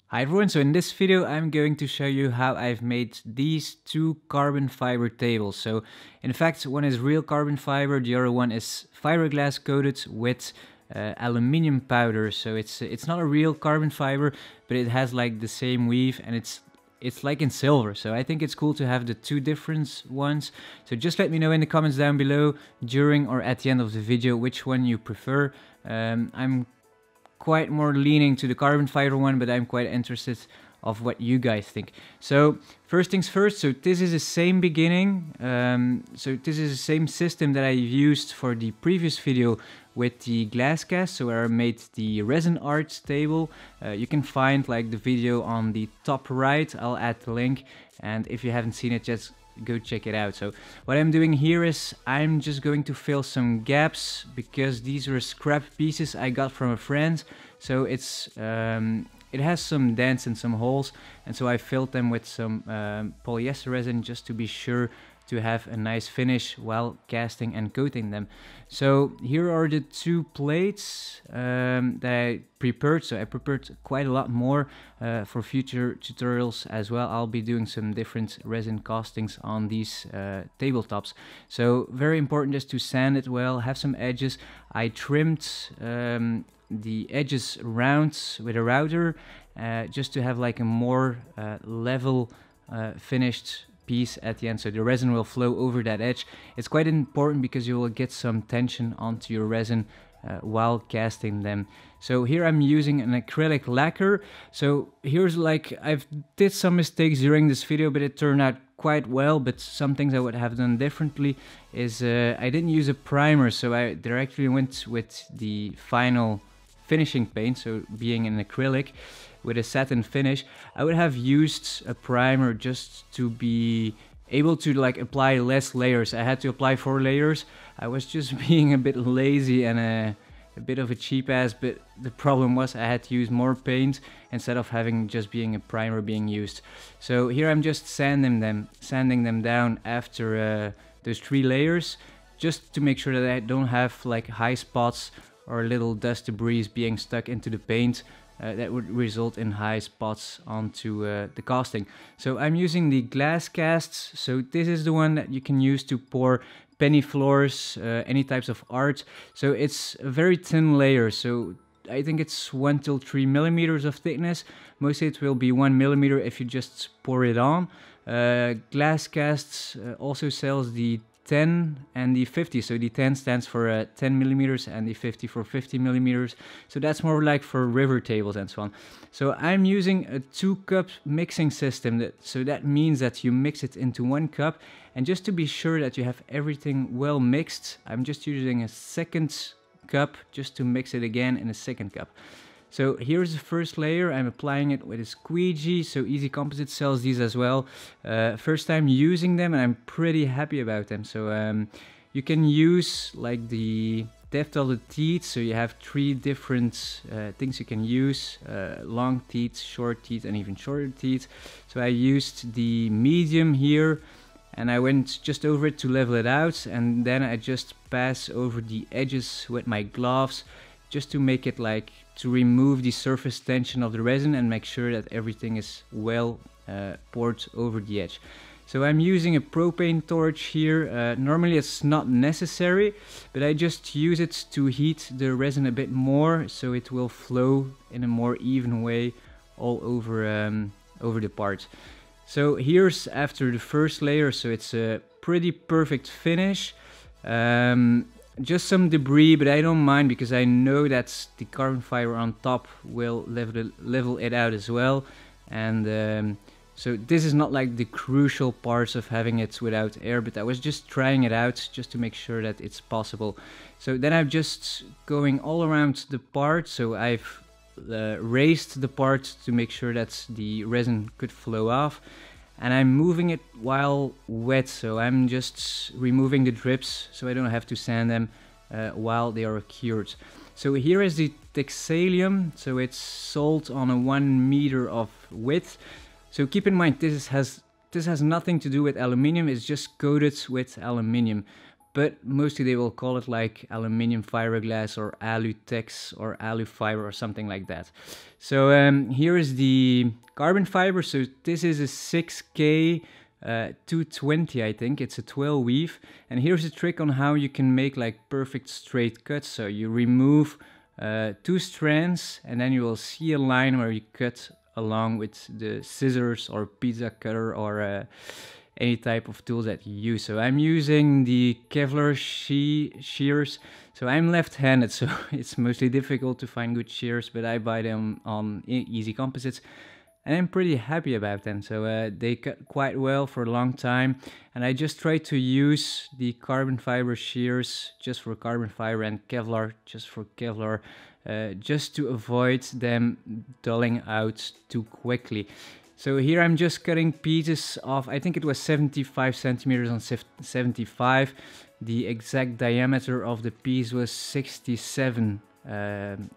Hi everyone, so in this video I'm going to show you how I've made these two carbon fiber tables. So in fact one is real carbon fiber, the other one is fiberglass coated with aluminium powder. So it's not a real carbon fiber, but it has like the same weave and it's like in silver. So I think it's cool to have the two different ones. So just let me know in the comments down below during or at the end of the video which one you prefer. I'm quite more leaning to the carbon fiber one, but I'm quite interested of what you guys think. So first things first, so this is the same beginning. So this is the same system that I used for the previous video with the glass cast, so where I made the resin art table. You can find like the video on the top right, I'll add the link, and if you haven't seen it, just go check it out. So what I'm doing here is I'm just going to fill some gaps because these were scrap pieces I got from a friend. So it's it has some dents and some holes, and so I filled them with some polyester resin just to be sure to have a nice finish while casting and coating them. So here are the two plates that I prepared. So I prepared quite a lot more for future tutorials as well. I'll be doing some different resin castings on these tabletops. So very important just to sand it well, have some edges. I trimmed the edges round with a router just to have like a more level finished piece at the end, so the resin will flow over that edge. It's quite important because you will get some tension onto your resin while casting them. So here I'm using an acrylic lacquer. So here's like, I've did some mistakes during this video, but it turned out quite well. But some things I would have done differently is I didn't use a primer, so I directly went with the final finishing paint, so being an acrylic with a satin finish. I would have used a primer just to be able to like apply less layers. I had to apply 4 layers. I was just being a bit lazy and a bit of a cheap ass, but the problem was I had to use more paint instead of having just being a primer being used. So here I'm just sanding them down after those 3 layers, just to make sure that I don't have like high spots or little dust debris being stuck into the paint. That would result in high spots onto the casting. So I'm using the glass casts. So this is the one that you can use to pour penny floors, any types of art. So it's a very thin layer. So I think it's 1 to 3 millimeters of thickness. Mostly it will be 1 millimeter if you just pour it on. Glass casts also sells the 10 and the 50. So the 10 stands for 10 millimeters and the 50 for 50 millimeters. So that's more like for river tables and so on. So I'm using a 2-cup mixing system. So that means that you mix it into 1 cup. And just to be sure that you have everything well mixed, I'm just using a 2nd cup just to mix it again in a 2nd cup. So here's the first layer. I'm applying it with a squeegee. So Easy Composites sells these as well. First time using them and I'm pretty happy about them. So you can use like the depth of the teeth. So you have 3 different things you can use. Long teeth, short teeth, and even shorter teeth. So I used the medium here and I went just over it to level it out. And then I just pass over the edges with my gloves, just to make it like to remove the surface tension of the resin and make sure that everything is well poured over the edge. So I'm using a propane torch here. Normally it's not necessary, but I just use it to heat the resin a bit more so it will flow in a more even way all over over the part. So here's after the first layer, so it's a pretty perfect finish. Just some debris, but I don't mind because I know that the carbon fiber on top will level it out as well. And so this is not like the crucial parts of having it without air, but I was just trying it out just to make sure that it's possible. So then I'm just going all around the part. So I've raised the part to make sure that the resin could flow off. And I'm moving it while wet, so I'm just removing the drips so I don't have to sand them while they are cured. So here is the Texalium, so it's sold on a 1 meter of width. So keep in mind this has nothing to do with aluminium, it's just coated with aluminium. but mostly they will call it like aluminium fiberglass or alutex or alufiber or something like that. So here is the carbon fiber. So this is a 6K 220, I think. It's a 12 weave, and here's a trick on how you can make like perfect straight cuts. So you remove 2 strands, and then you will see a line where you cut along with the scissors or pizza cutter or any type of tools that you use. So I'm using the Kevlar shears. So I'm left-handed, so it's mostly difficult to find good shears, but I buy them on Easy Composites, and I'm pretty happy about them. So they cut quite well for a long time, and I just try to use the carbon fiber shears just for carbon fiber and Kevlar just for Kevlar, just to avoid them dulling out too quickly. So here I'm just cutting pieces of, I think it was 75 centimeters on 75. The exact diameter of the piece was 67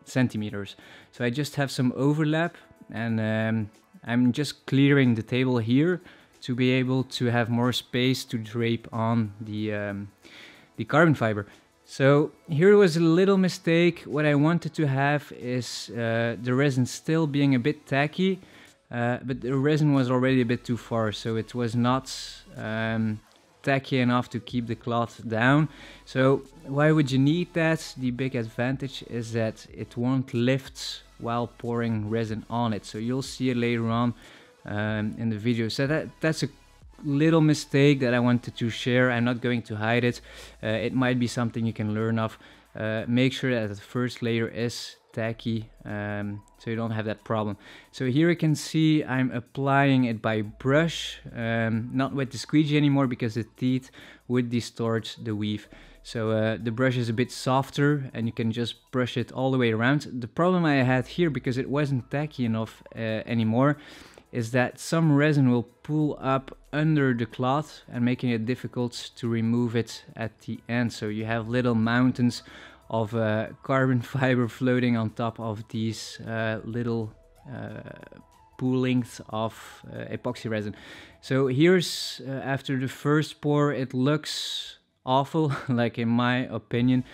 centimeters. So I just have some overlap, and I'm just clearing the table here to be able to have more space to drape on the carbon fiber. So here was a little mistake. What I wanted to have is the resin still being a bit tacky, but the resin was already a bit too far, so it was not tacky enough to keep the cloth down. So why would you need that? The big advantage is that it won't lift while pouring resin on it. So you'll see it later on in the video. So that's a little mistake that I wanted to share. I'm not going to hide it. It might be something you can learn of. Make sure that the first layer is tacky, so you don't have that problem. So here you can see I'm applying it by brush, not with the squeegee anymore because the teeth would distort the weave. So the brush is a bit softer, and you can just brush it all the way around. The problem I had here, because it wasn't tacky enough anymore, is that some resin will pull up under the cloth and making it difficult to remove it at the end. So you have little mountains of carbon fiber floating on top of these little poolings of epoxy resin. So here's after the first pour, it looks awful, like in my opinion.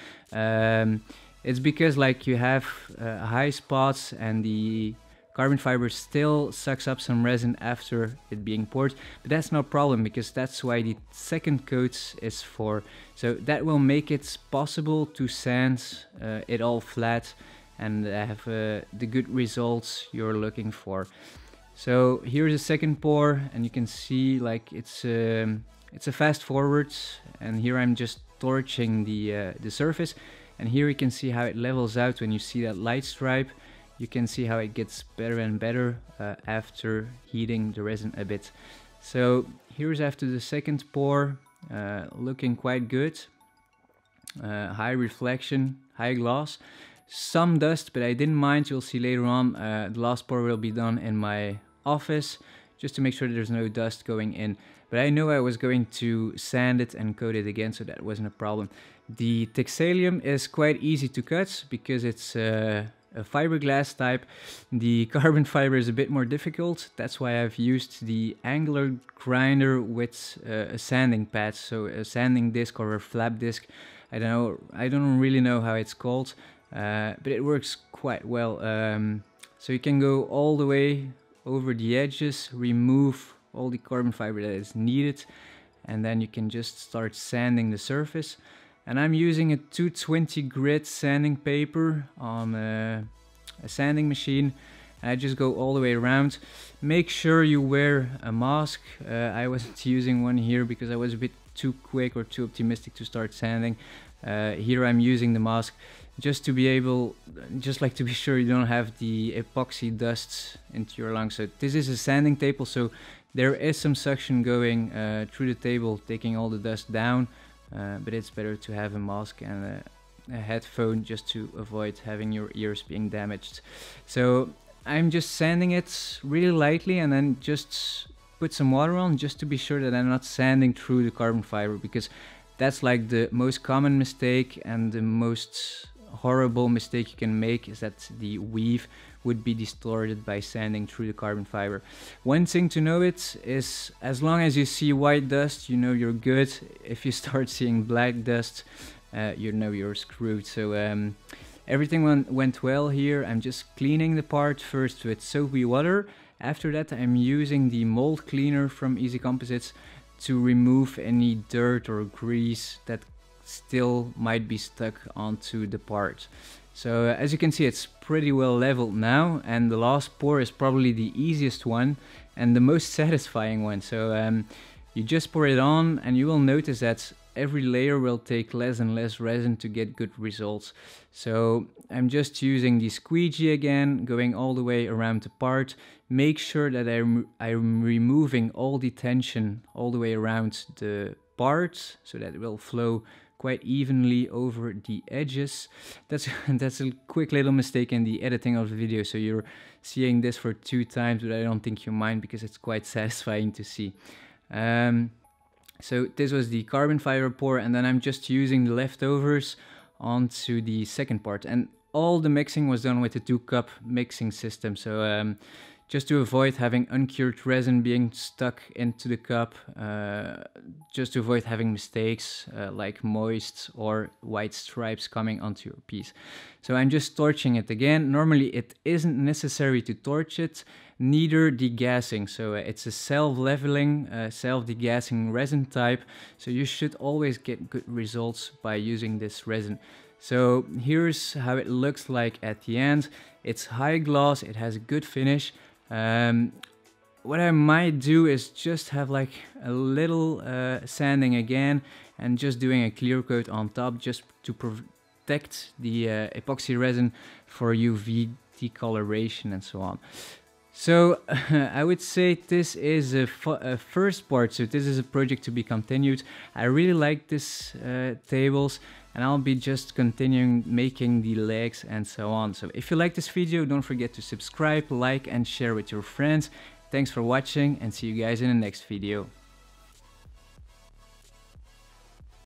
It's because like you have high spots, and the carbon fiber still sucks up some resin after it being poured, but that's no problem because that's why the second coat is for. So that will make it possible to sand it all flat and have the good results you're looking for. So here's a second pour, and you can see like it's a fast forward, and here I'm just torching the surface, and here you can see how it levels out when you see that light stripe. You can see how it gets better and better after heating the resin a bit. So here's after the second pour, looking quite good. High reflection, high gloss, some dust, but I didn't mind. You'll see later on, the last pour will be done in my office just to make sure there's no dust going in. But I know I was going to sand it and coat it again, so that wasn't a problem. The Texalium is quite easy to cut because it's a fiberglass type. The carbon fiber is a bit more difficult. That's why I've used the angular grinder with a sanding pad, so a sanding disc or a flap disc. I don't really know how it's called, but it works quite well. So you can go all the way over the edges, remove all the carbon fiber that is needed, and then you can just start sanding the surface. And I'm using a 220 grit sanding paper on a sanding machine. And I just go all the way around. Make sure you wear a mask. I wasn't using one here because I was a bit too quick or too optimistic to start sanding. Here I'm using the mask just to be able, just like to be sure you don't have the epoxy dust into your lungs. So this is a sanding table, so there is some suction going through the table, taking all the dust down. But it's better to have a mask and a headphone just to avoid having your ears being damaged. So I'm just sanding it really lightly and then just put some water on just to be sure that I'm not sanding through the carbon fiber, because that's like the most common mistake and the most horrible mistake you can make, is that the weave would be distorted by sanding through the carbon fiber. One thing to know is as long as you see white dust, you know you're good. If you start seeing black dust, you know you're screwed. So everything went well here. I'm just cleaning the part first with soapy water. After that, I'm using the mold cleaner from Easy Composites to remove any dirt or grease that still might be stuck onto the part. So as you can see, it's pretty well leveled now, and the last pour is probably the easiest one and the most satisfying one. So you just pour it on, and you will notice that every layer will take less and less resin to get good results. So I'm just using the squeegee again, going all the way around the part. Make sure that I'm removing all the tension all the way around the part, so that it will flow quite evenly over the edges. That's a quick little mistake in the editing of the video, so you're seeing this for 2 times, but I don't think you mind because it's quite satisfying to see. So this was the carbon fiber pour, and then I'm just using the leftovers onto the second part, and all the mixing was done with the 2-cup mixing system. So just to avoid having uncured resin being stuck into the cup, just to avoid having mistakes like moist or white stripes coming onto your piece. So I'm just torching it again. Normally it isn't necessary to torch it, neither degassing. So it's a self-leveling, self-degassing resin type. So you should always get good results by using this resin. So here's how it looks like at the end. It's high gloss, it has a good finish. What I might do is just have like a little sanding again, and just doing a clear coat on top, just to protect the epoxy resin for UV decoloration and so on. So I would say this is a first part, so this is a project to be continued. I really like this tables, and I'll be just continuing making the legs and so on. So if you like this video, don't forget to subscribe, like and share with your friends. Thanks for watching, and see you guys in the next video.